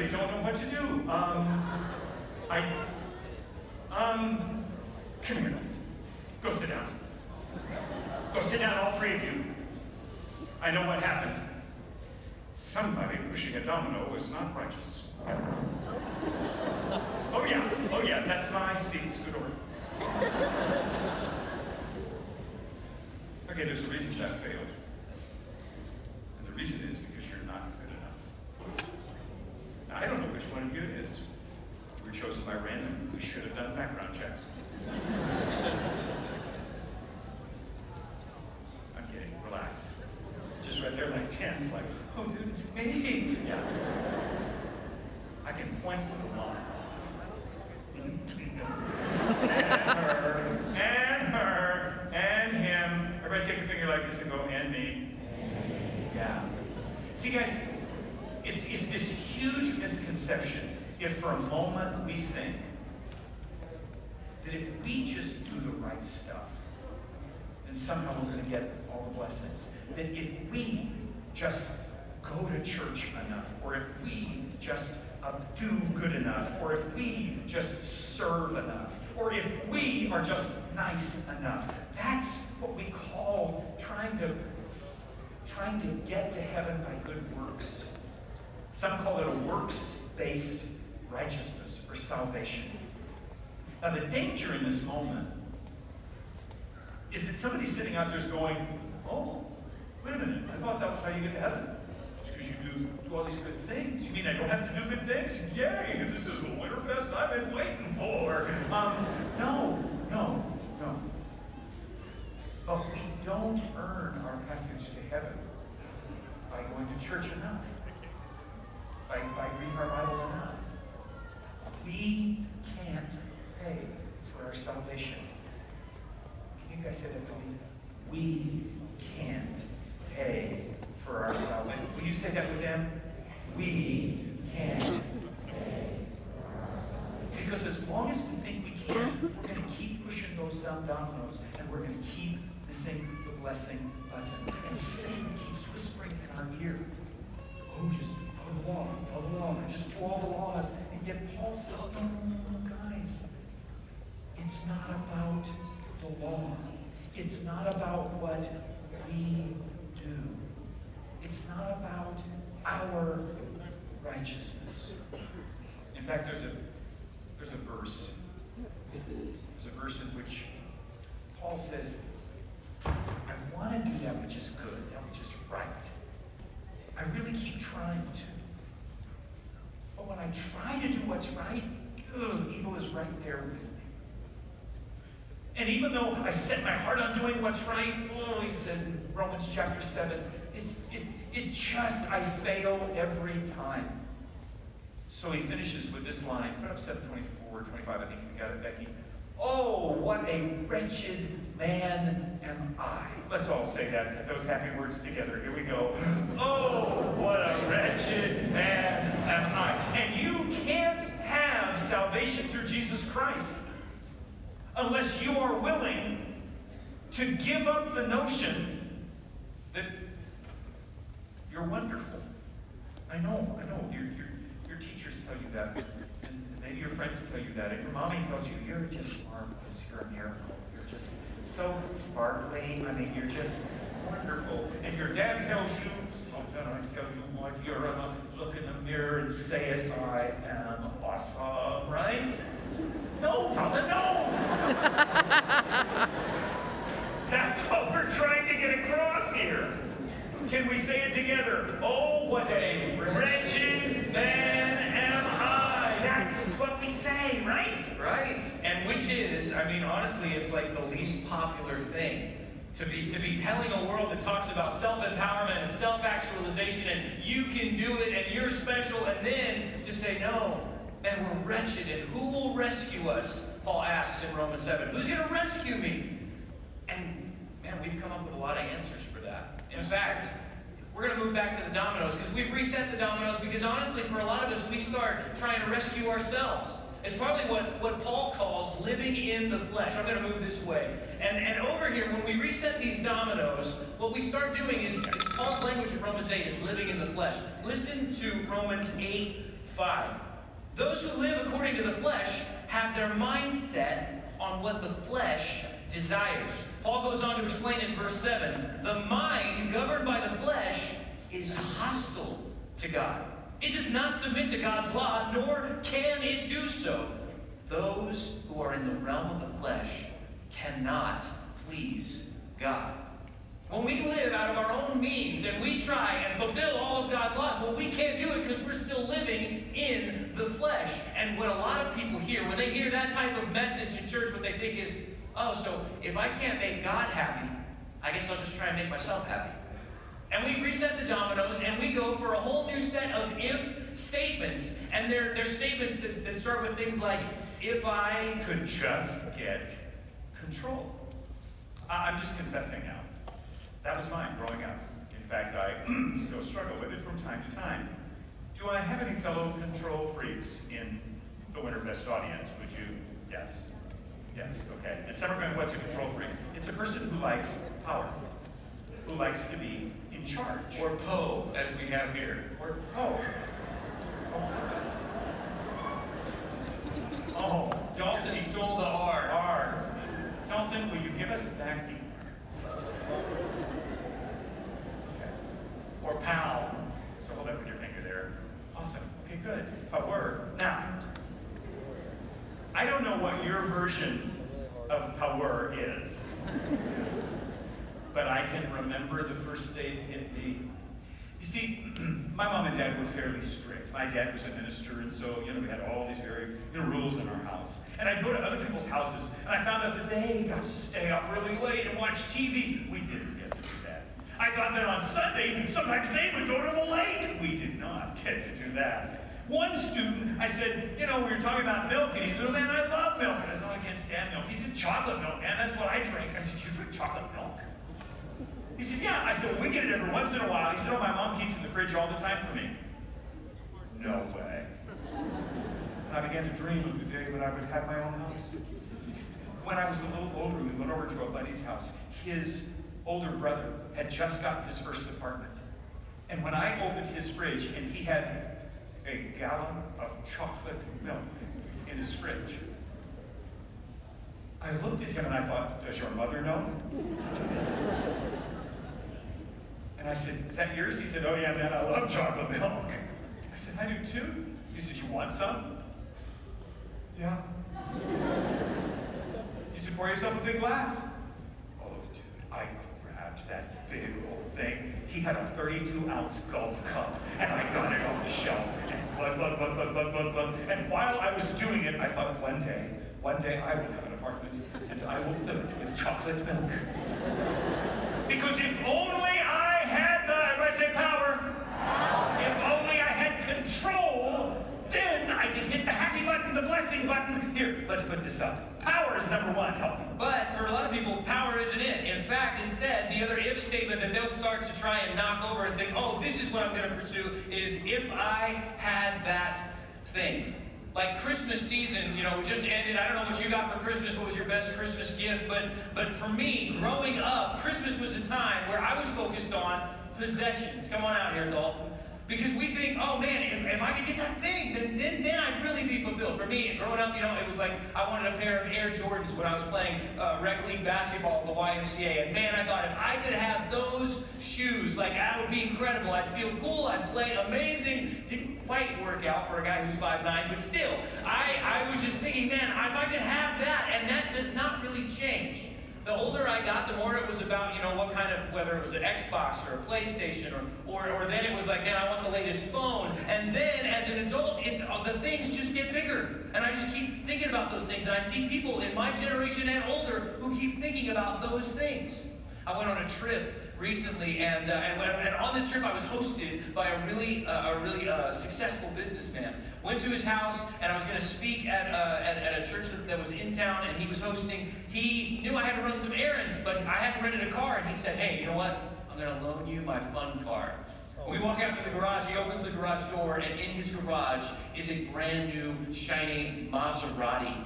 really don't know what to do. Come here. Go sit down. Go sit down, all three of you. I know what happened. Somebody pushing a domino is not righteous. Oh yeah, that's my seat. Scoot over. Okay, there's a reason that failed. And the reason is because you're not good enough. Now, I don't know which one of you it is. We were chosen by random. We should have done background checks. I'm kidding, relax. Just right there like tense, like, oh dude, it's me. Yeah. I can point to the line. and her, and him. Everybody take a finger like this and go, and me. Yeah. See guys, it's this huge misconception if for a moment we think that if we just do the right stuff, then somehow we're going to get all the blessings. That if we just go to church enough, or if we just do good enough, or if we just serve enough, or if we are just nice enough, that's what we call trying to get to heaven by good works. Some call it a works-based righteousness or salvation. Now the danger in this moment is that somebody's sitting out there going, oh, wait a minute, I thought that was how you get to heaven. Because you do all these good things. You mean I don't have to do good things? Yay, this is the Winterfest I've been waiting for. No. But we don't earn our passage to heaven by going to church enough, by reading our Bible enough. We can't pay for our salvation. Can you guys say that with me? We can't pay for our salvation. Will you say that with them? We can't pay for our salvation. Because as long as we think we can, we're going to keep pushing those down dominoes, and we're going to keep missing the blessing button. And Satan keeps whispering in our ear, oh, just follow the law, just do all the laws. And yet Paul says, no, guys, it's not about the law. It's not about what we do. It's not about our righteousness. In fact, there's a verse. There's a verse in which Paul says, I want to do that which is good, that which is right. I really keep trying to. But when I try to do what's right, evil is right there with me. And even though I set my heart on doing what's right, he says in Romans chapter 7, I fail every time. So he finishes with this line, put up 7:24, 25, I think you got it, Becky. Oh, what a wretched man am I. Let's all say that, those happy words together. Here we go. Oh, what a wretched man am I. And you can't have salvation through Jesus Christ unless you are willing to give up the notion that you're wonderful. I know. Your teachers tell you that, and maybe your friends tell you that, and your mommy tells you, you're just marvelous, you're a miracle, you're just so sparkly, I mean, you're just wonderful. And your dad tells you, oh, then I tell you what, you're gonna look in the mirror and say it, I am awesome, right? No, Tala, no! That's what we're trying to get across here. Can we say it together? Oh, what a wretched man am I. That's what we say, right? Right. And which is, I mean, honestly, it's like the least popular thing. To be telling a world that talks about self-empowerment and self-actualization and you can do it and you're special, and then to say, no, man, we're wretched, and who will rescue us? Paul asks in Romans 7. Who's going to rescue me? And, man, we've come up with a lot of answers for that. In fact, we're going to move back to the dominoes, because we've reset the dominoes, because honestly, for a lot of us, we start trying to rescue ourselves. It's probably what Paul calls living in the flesh. I'm going to move this way. And over here, when we reset these dominoes, what we start doing is Paul's language in Romans 8 is living in the flesh. Listen to Romans 8, 5. Those who live according to the flesh have their mind set on what the flesh desires. Paul goes on to explain in verse 7, the mind governed by the flesh is hostile to God. It does not submit to God's law, nor can it do so. Those who are in the realm of the flesh cannot please God. When we live out of our own means and we try and fulfill all of God's laws, well, we can't do it because we're still living in the flesh. And what a lot of people hear, when they hear that type of message in church, what they think is, oh, so if I can't make God happy, I guess I'll just try and make myself happy. And we reset the dominoes and we go for a whole new set of if statements. And they're statements that start with things like, if I could just get control. I'm just confessing now. That was mine growing up. In fact, I still struggle with it from time to time. Do I have any fellow control freaks in the Winterfest audience? Would you? Yes. Yes, okay. And Summergren, what's a control freak? It's a person who likes power, who likes to be in charge. Or Poe, as we have here. Or Poe. Oh, Dalton stole the R. R. Dalton, will you give us back the... Or pal. So hold up with your finger there. Awesome. Okay, good. Power. Now, I don't know what your version of power is, but I can remember the first day it hit me. You see, my mom and dad were fairly strict. My dad was a minister, and so, we had all these very, rules in our house. And I'd go to other people's houses, and I found out that they got to stay up really late and watch TV. We didn't get to do that. I thought that on Sunday, sometimes they would go to the lake. We did not get to do that. One student, I said, we were talking about milk, and he said, oh man, I love milk. And I said, oh, I can't stand milk. He said, chocolate milk, man, that's what I drink. I said, you drink chocolate milk? He said, yeah. I said, well, we get it every once in a while. He said, oh, my mom keeps it in the fridge all the time for me. No way. And I began to dream of the day when I would have my own house. When I was a little older, we went over to a buddy's house. His older brother had just gotten his first apartment. And when I opened his fridge, and he had a gallon of chocolate milk in his fridge, I looked at him and I thought, does your mother know? And I said, is that yours? He said, oh yeah, man, I love chocolate milk. I said, I do too. He said, you want some? Yeah. He said, pour yourself a big glass. Oh, dude, I grabbed that big old thing. He had a 32-ounce gulp cup, and I got it off the shelf, and glug, glug, glug, glug, glug, glug, glug. And while I was doing it, I thought, one day I will have an apartment, and I will fill it with chocolate milk. Because if only I had everybody say power. If only I had control, then I could hit the happy button, the blessing button. Here, let's put this up. Power is number one, help me. But for a lot of people, power isn't it. In fact, instead, the other if statement that they'll start to try and knock over and think, oh, this is what I'm going to pursue, is if I had that thing. Like Christmas season, we just ended. I don't know what you got for Christmas, what was your best Christmas gift, but for me, growing up, Christmas was a time where I was focused on possessions. Come on out here, Dalton. Because we think, oh man, if I could get that thing, then I'd really be fulfilled. For me, growing up, it was like I wanted a pair of Air Jordans when I was playing rec league basketball at the YMCA. And man, I thought if I could have those shoes, that would be incredible. I'd feel cool, I'd play amazing. Didn't quite work out for a guy who's 5'9", but still, I was just thinking, man, if I could have that, and that does not really change. The older I got, the more it was about, what kind of, whether it was an Xbox or a PlayStation, or then it was like, man, I want the latest phone. And then as an adult, the things just get bigger. And I just keep thinking about those things. And I see people in my generation and older who keep thinking about those things. I went on a trip recently, and on this trip I was hosted by a really successful businessman. Went to his house, and I was going to speak at a church that was in town, and he was hosting. He knew I had to run some errands, but I hadn't rented a car, and he said, hey, you know what? I'm going to loan you my fun car. We walk out to the garage, he opens the garage door, and in his garage is a brand new, shiny Maserati.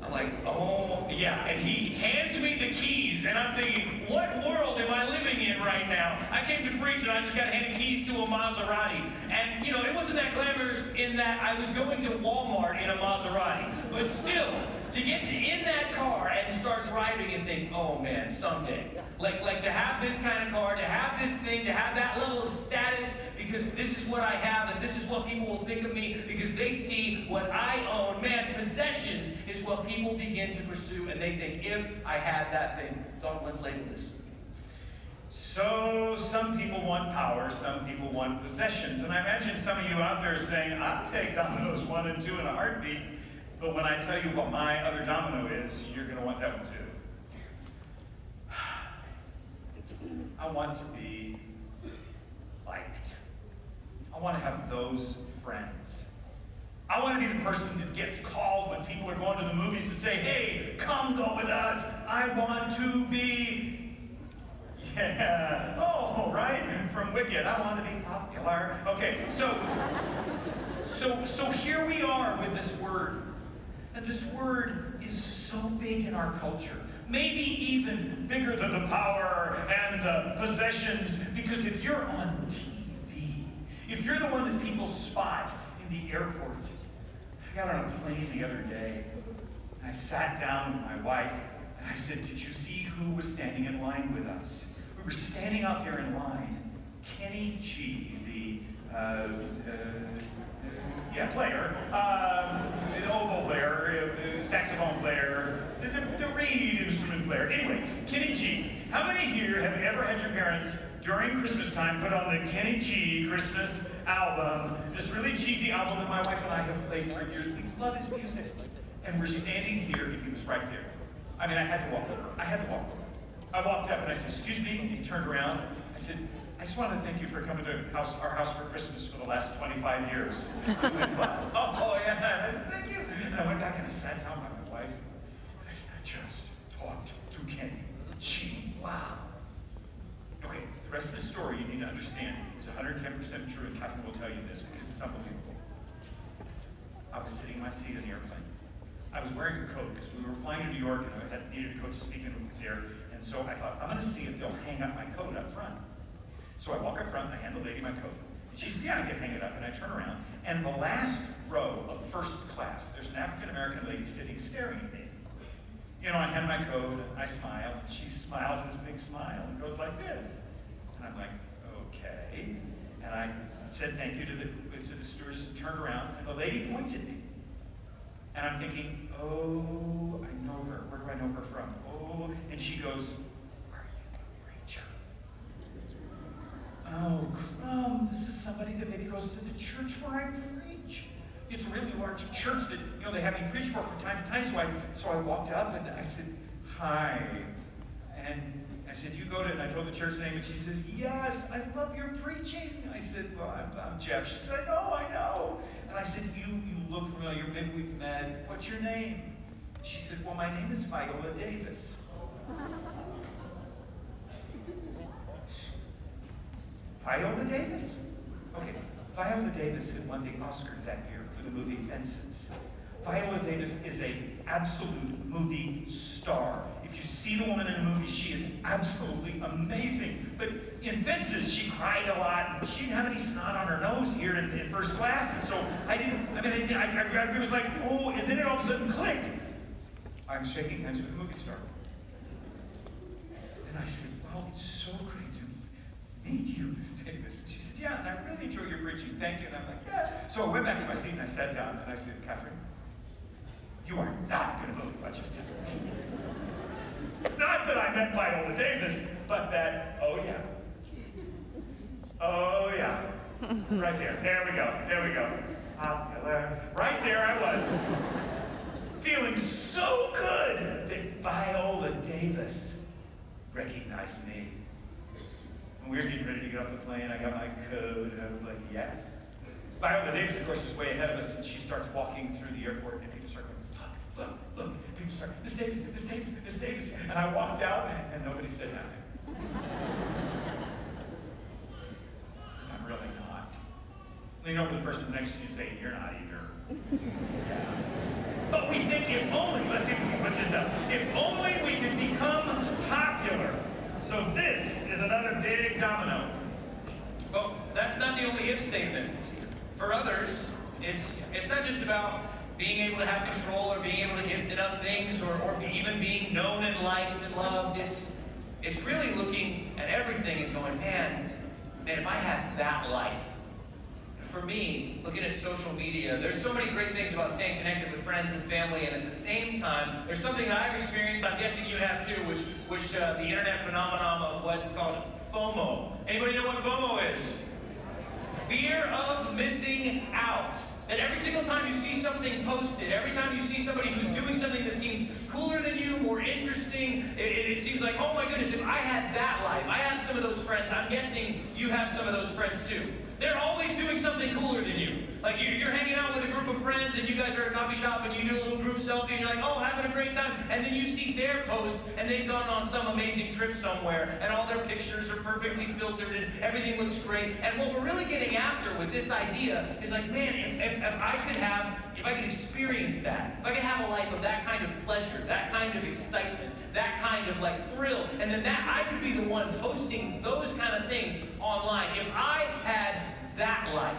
I'm like, oh, yeah. And he hands me the keys, and I'm thinking, what world am I living in right now? I came to preach, and I just got handed keys to a Maserati. And, you know, it wasn't that glamorous in that I was going to Walmart in a Maserati. But still, to get in that car and start driving and think, oh, man, someday. Like to have this kind of car, to have this thing, to have that level of status, because this is what I have, and this is what people will think of me, because they see what I own. Man, possessions is what people begin to pursue, and they think, if I had that thing. Let's label this. So, some people want power, some people want possessions. And I imagine some of you out there saying, I'll take dominoes 1 and 2 in a heartbeat, but when I tell you what my other domino is, you're going to want that one too. I want to be liked. I want to have those friends. I want to be the person that gets called when people are going to the movies to say, hey, come go with us. I want to be, yeah, oh, right, from Wicked. I want to be popular. Okay, so here we are with this word. And this word is so big in our culture. Maybe even bigger than the power and the possessions, because if you're on TV, if you're the one that people spot in the airport, I got on a plane the other day, and I sat down with my wife, and I said, did you see who was standing in line with us? We were standing out there in line. Kenny G, the player, the oboe player, saxophone player, the reed instrument player. Anyway, Kenny G. How many here have ever had your parents during Christmas time put on the Kenny G Christmas album, this really cheesy album that my wife and I have played for years? We love his music. And we're standing here, and he was right there. I mean, I had to walk over. I walked up and I said, excuse me, and he turned around. I said, I just want to thank you for coming to our house for Christmas for the last 25 years. He went, oh, yeah, thank you. And I went back and I sat down by my wife, and I said, I just talked to Kenny G. Wow. Okay, the rest of the story you need to understand is 110% true, and Catherine will tell you this because it's unbelievable. I was sitting in my seat in the airplane. I was wearing a coat because we were flying to New York and I needed a coat to speak in there. And so I thought, I'm going to see if they'll hang up my coat up front. So I walk up front, I hand the lady my coat. And she says, yeah, I can hang it up. And I turn around, and the last row of first class, there's an African-American lady sitting staring at me. You know, I hand my coat, I smile, and she smiles this big smile and goes like this. And I'm like, okay. And I said thank you to the stewardess and turned around, and the lady points at me. And I'm thinking, oh, I know her. Where do I know her from? Oh, and she goes, are you a preacher? Oh, this is somebody that maybe goes to the church where I preach. It's a really large church that, you know, they have me preach for time to time. So I walked up and I said, hi. And I said, you go to, and I told the church name, and she says, yes, I love your preaching. I said, well, I'm Jeff. She said, I know. And I said, you look familiar, maybe we've met. What's your name? She said, well, my name is Viola Davis. Viola Davis? Okay, Viola Davis had won the Oscar that year for the movie Fences. Viola Davis is an absolute movie star. If you see the woman in a movie, she is absolutely amazing. But in Fences, she cried a lot, and she didn't have any snot on her nose here in first class, and so I was like, oh, and then it all of a sudden clicked. I'm shaking hands with a movie star. And I said, well, it's so great to meet you, Miss Davis. She said, yeah, and I really enjoy your preaching, thank you. And I'm like, yeah. So I went back to my seat and I sat down, and I said, Catherine, you are not going to believe what I just did. Not that I met Viola Davis, but that, oh yeah. Oh yeah. Right there. There we go. Right there I was. Feeling so good that Viola Davis recognized me. When we were getting ready to get off the plane, I got my coat, and I was like, yeah. Viola Davis, of course, is way ahead of us, and she starts walking through the airport, and people start going, look. People start, Miss Davis. And I walked out, and nobody said nothing. Because I'm really not. Lean over to the person next to you and say, you're not either. Yeah. But we think if only, let's see if we can put this up, if only we could become popular. So this is another big domino. Well, that's not the only if statement. For others, it's not just about being able to have control or being able to get enough things or even being known and liked and loved. It's really looking at everything and going, man, if I had that life. For me, looking at social media, there's so many great things about staying connected with friends and family, and at the same time, there's something that I've experienced, I'm guessing you have too, which the internet phenomenon of what's called FOMO. Anybody know what FOMO is? Fear of missing out. And every single time you see something posted, every time you see somebody who's doing something that seems cooler than you, more interesting, it seems like, oh my goodness, if I had that life, I have some of those friends, I'm guessing you have some of those friends too. They're always doing something cooler than you. Like you're hanging out with a group of friends and you guys are at a coffee shop and you do a little group selfie and you're like, oh, having a great time. And then you see their post and they've gone on some amazing trip somewhere and all their pictures are perfectly filtered and everything looks great. And what we're really getting after with this idea is like, man, if I could experience that, if I could have a life of that kind of pleasure, that kind of excitement, that kind of like thrill, and then that I could be the one posting those kind of things online. If I had that life,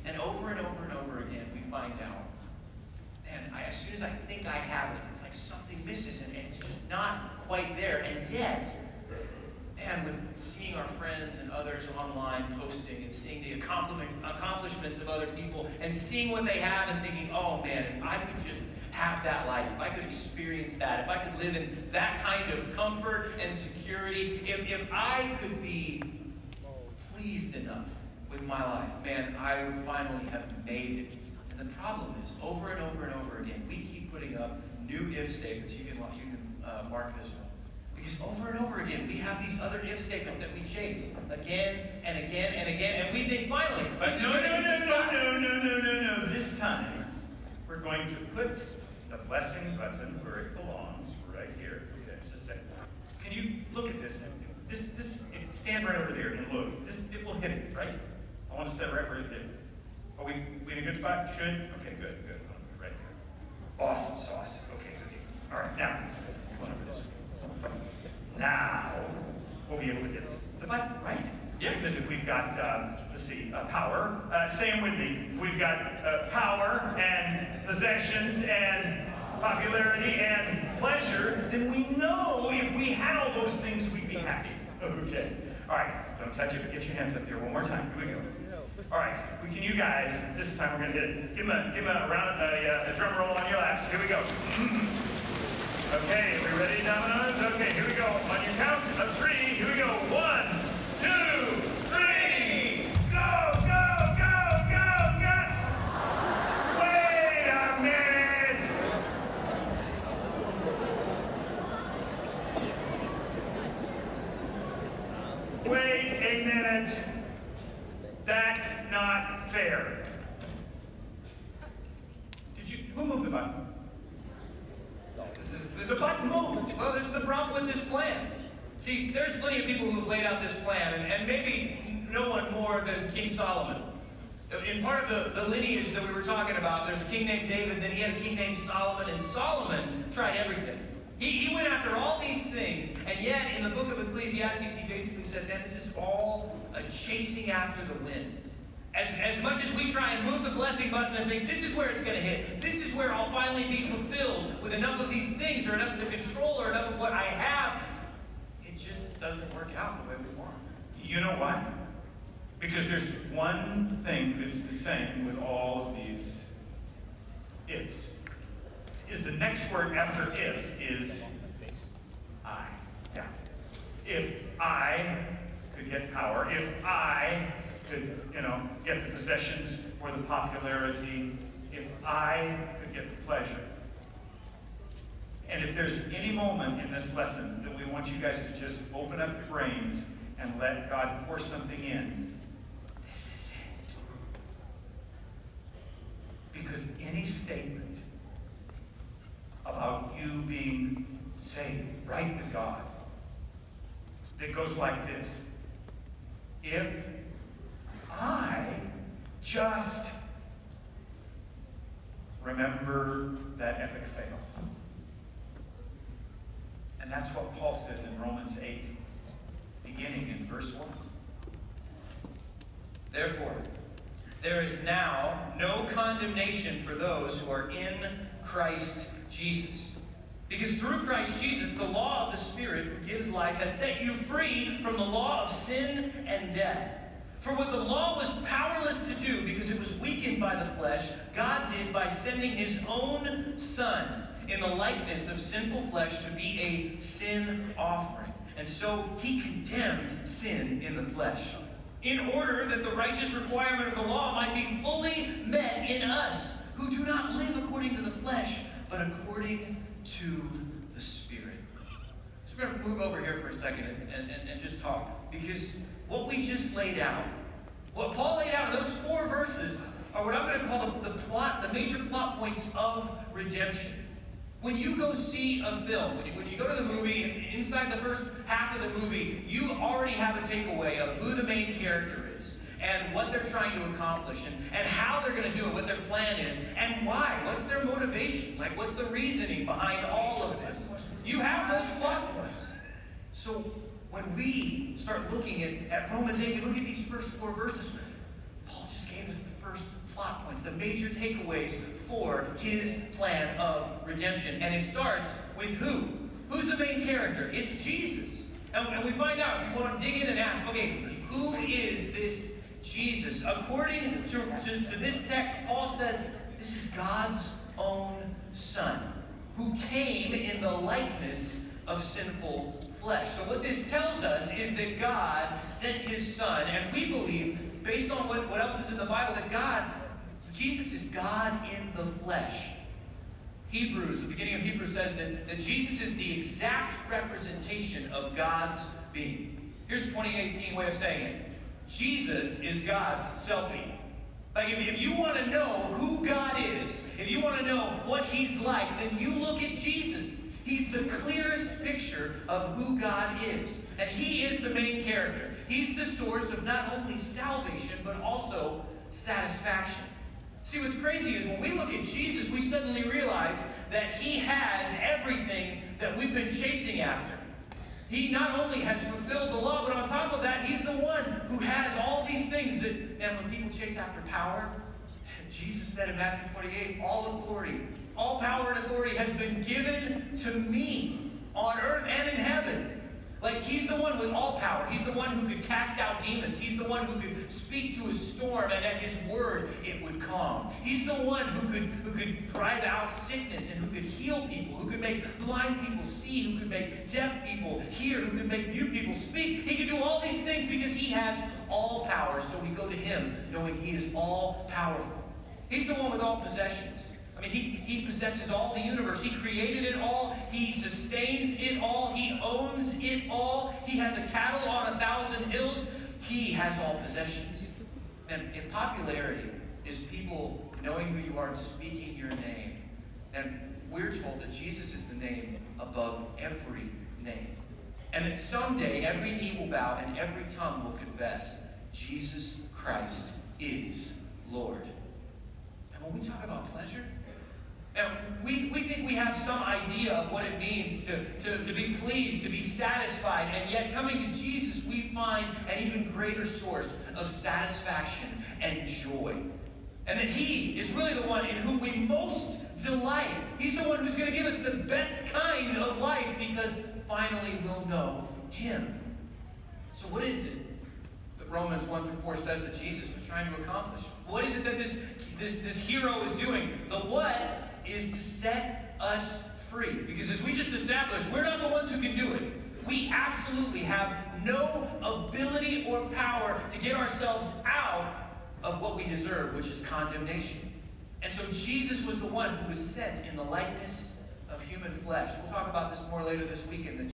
and over and over and over again, we find out, man, as soon as I think I have it, it's like something misses, and it's just not quite there. And yet, man, with seeing our friends and others online posting and seeing the accomplishments of other people and seeing what they have and thinking, oh man, if I could just have that life, if I could experience that, if I could live in that kind of comfort and security, if I could be pleased enough with my life, man, I would finally have made it. And the problem is, over and over and over again, we keep putting up new if statements. You can mark this one. Because over and over again, we have these other if statements that we chase again and again and again, and we think finally, but no. This time, we're going to put the blessing button where it belongs, right here. Okay, just a second. Can you look at this? Stand right over there and look. It will hit it, right? I want to set right where it did. Are we in a good spot? Should? Okay, good. Right here. Awesome sauce. Okay, good. All right, now, go on over this. Now, we'll be able to get the button, right? Yeah. Because if we've got, let's see, power, say them with me. If we've got power and possessions and popularity and pleasure, then we know if we had all those things, we'd be happy. Okay. All right, don't touch it, but get your hands up here one more time. Here we go. All right, can you guys, this time we're going to hit it. Give him a drum roll on your laps. Here we go. Okay, are we ready, Dominoes? Okay, here we go. On your count of 3, here we go. 1, 2, 3. Go! Wait a minute! Wait a minute. That's not fair. Who moved the button? The button moved. Well, this is the problem with this plan. See, there's plenty of people who've laid out this plan, and maybe no one more than King Solomon. In part of the lineage that we were talking about, there's a king named David, then he had a king named Solomon, and Solomon tried everything. He went after all these things, and yet in the book of Ecclesiastes, he basically said, man, this is all a chasing after the wind. As much as we try and move the blessing button and think, this is where it's going to hit, this is where I'll finally be fulfilled with enough of these things, or enough of the control, or enough of what I have, it just doesn't work out the way we want. You know why? Because there's one thing that's the same with all of these ifs. Is the next word after if is I. Yeah. If I could get power, if I could, get the possessions or the popularity, if I could get the pleasure. And if there's any moment in this lesson that we want you guys to just open up your brains and let God pour something in, this is it. Because any statement about you being saved, right with God, that goes like this: if I just remember that epic fail. And that's what Paul says in Romans 8, beginning in verse 1. Therefore, there is now no condemnation for those who are in Christ Jesus. Because through Christ Jesus, the law of the Spirit who gives life has set you free from the law of sin and death. For what the law was powerless to do because it was weakened by the flesh, God did by sending his own Son in the likeness of sinful flesh to be a sin offering. And so he condemned sin in the flesh, in order that the righteous requirement of the law might be fully met in us, who do not live according to the flesh, but according to the Spirit. So we're going to move over here for a second and just talk. Because what we just laid out, what Paul laid out in those 4 verses, are what I'm going to call the major plot points of redemption. When you go see a film, when you go to the movie, inside the first half of the movie, you already have a takeaway of who the main character is, and what they're trying to accomplish, and how they're going to do it, what their plan is, and why. What's their motivation? Like, what's the reasoning behind all of this? You have those plot points. So when we start looking at Romans 8, we look at these first 4 verses, Paul just gave us the first plot points, the major takeaways for his plan of redemption. And it starts with who? Who's the main character? It's Jesus. And we find out, if you want to dig in and ask, okay, who is this Jesus? According to this text, Paul says this is God's own Son, who came in the likeness of sinful flesh. So what this tells us is that God sent his Son, and we believe, based on what else is in the Bible, that Jesus is God in the flesh. Hebrews, the beginning of Hebrews says that Jesus is the exact representation of God's being. Here's a 2018 way of saying it. Jesus is God's selfie. Like, if you want to know who God is, if you want to know what he's like, then you look at Jesus. He's the clearest picture of who God is. And he is the main character. He's the source of not only salvation, but also satisfaction. See, what's crazy is when we look at Jesus, we suddenly realize that he has everything that we've been chasing after. He not only has fulfilled the law, but on top of that, he's the one who has all these things that, and when people chase after power, Jesus said in Matthew 28, all authority, all power and authority has been given to me on earth and in heaven. Like, he's the one with all power. He's the one who could cast out demons. He's the one who could speak to a storm, and at his word, it would calm. He's the one who could drive out sickness, and who could heal people, who could make blind people see, who could make deaf people hear, who could make mute people speak. He could do all these things because he has all power. So we go to him knowing he is all powerful. He's the one with all possessions. I mean, he possesses all the universe. He created it all. He sustains it all. He owns it all. He has a cattle on 1,000 hills. He has all possessions. And if popularity is people knowing who you are and speaking your name, then we're told that Jesus is the name above every name. And that someday every knee will bow and every tongue will confess Jesus Christ is Lord. And when we talk about pleasure, now, we think we have some idea of what it means to be pleased, to be satisfied, and yet coming to Jesus, we find an even greater source of satisfaction and joy. And that he is really the one in whom we most delight. He's the one who's going to give us the best kind of life because finally we'll know him. So what is it that Romans 1-4 says that Jesus was trying to accomplish? What is it that this hero is doing? The what is to set us free. Because as we just established, we're not the ones who can do it. We absolutely have no ability or power to get ourselves out of what we deserve, which is condemnation. And so Jesus was the one who was sent in the likeness of human flesh. We'll talk about this more later this weekend.